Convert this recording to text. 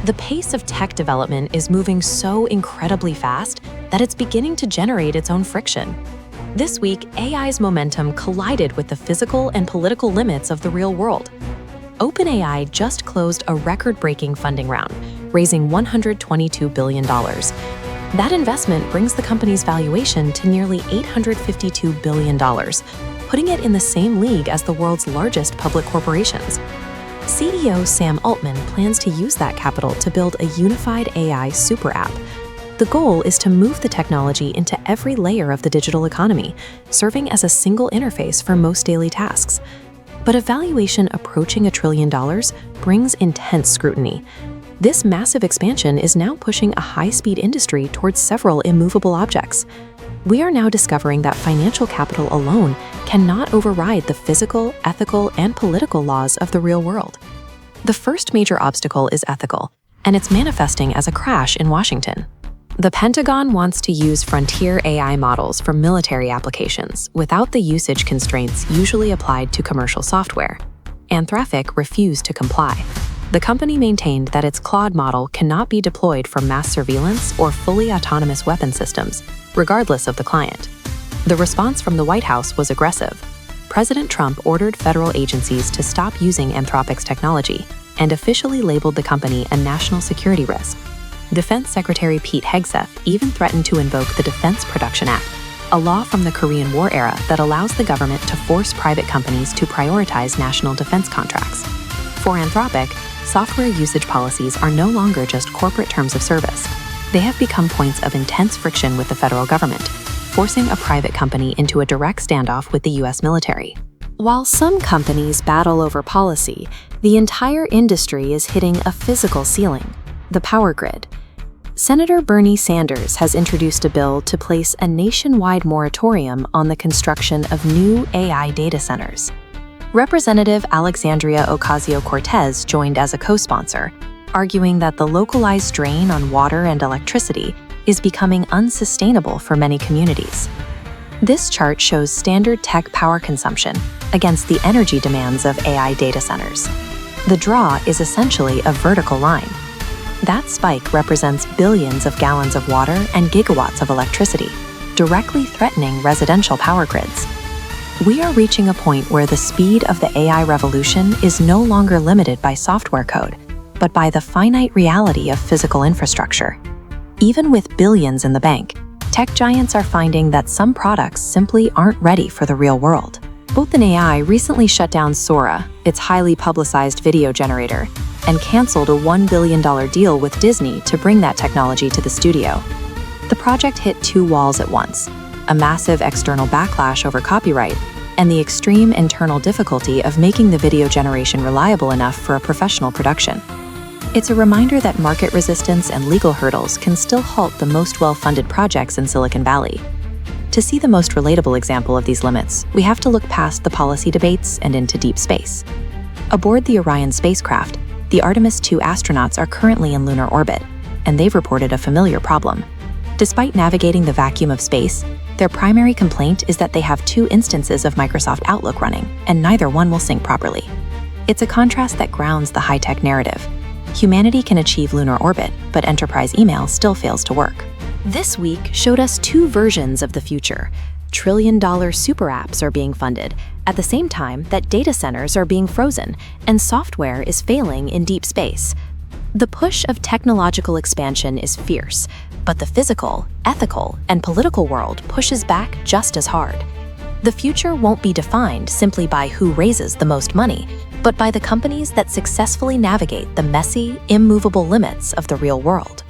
The pace of tech development is moving so incredibly fast that it's beginning to generate its own friction. This week, AI's momentum collided with the physical and political limits of the real world. OpenAI just closed a record-breaking funding round, raising $122 billion. That investment brings the company's valuation to nearly $852 billion, putting it in the same league as the world's largest public corporations. CEO Sam Altman plans to use that capital to build a unified AI super app. The goal is to move the technology into every layer of the digital economy, serving as a single interface for most daily tasks. But a valuation approaching $1 trillion brings intense scrutiny. This massive expansion is now pushing a high-speed industry towards several immovable objects. We are now discovering that financial capital alone cannot override the physical, ethical, and political laws of the real world. The first major obstacle is ethical, and it's manifesting as a crash in Washington. The Pentagon wants to use frontier AI models for military applications without the usage constraints usually applied to commercial software. Anthropic refused to comply. The company maintained that its Claude model cannot be deployed for mass surveillance or fully autonomous weapon systems, regardless of the client. The response from the White House was aggressive. President Trump ordered federal agencies to stop using Anthropic's technology and officially labeled the company a national security risk. Defense Secretary Pete Hegseth even threatened to invoke the Defense Production Act, a law from the Korean War era that allows the government to force private companies to prioritize national defense contracts. For Anthropic, software usage policies are no longer just corporate terms of service. They have become points of intense friction with the federal government, forcing a private company into a direct standoff with the U.S. military. While some companies battle over policy, the entire industry is hitting a physical ceiling: the power grid. Senator Bernie Sanders has introduced a bill to place a nationwide moratorium on the construction of new AI data centers. Representative Alexandria Ocasio-Cortez joined as a co-sponsor, arguing that the localized drain on water and electricity is becoming unsustainable for many communities. This chart shows standard tech power consumption against the energy demands of AI data centers. The draw is essentially a vertical line. That spike represents billions of gallons of water and gigawatts of electricity, directly threatening residential power grids. We are reaching a point where the speed of the AI revolution is no longer limited by software code, but by the finite reality of physical infrastructure. Even with billions in the bank, tech giants are finding that some products simply aren't ready for the real world. OpenAI recently shut down Sora, its highly publicized video generator, and canceled a $1 billion deal with Disney to bring that technology to the studio. The project hit two walls at once: a massive external backlash over copyright, and the extreme internal difficulty of making the video generation reliable enough for a professional production. It's a reminder that market resistance and legal hurdles can still halt the most well-funded projects in Silicon Valley. To see the most relatable example of these limits, we have to look past the policy debates and into deep space. Aboard the Orion spacecraft, the Artemis 2 astronauts are currently in lunar orbit, and they've reported a familiar problem. Despite navigating the vacuum of space, their primary complaint is that they have two instances of Microsoft Outlook running, and neither one will sync properly. It's a contrast that grounds the high-tech narrative. Humanity can achieve lunar orbit, but enterprise email still fails to work. This week showed us two versions of the future. Trillion-dollar super apps are being funded, at the same time that data centers are being frozen, and software is failing in deep space. The push of technological expansion is fierce, but the physical, ethical, and political world pushes back just as hard. The future won't be defined simply by who raises the most money, but by the companies that successfully navigate the messy, immovable limits of the real world.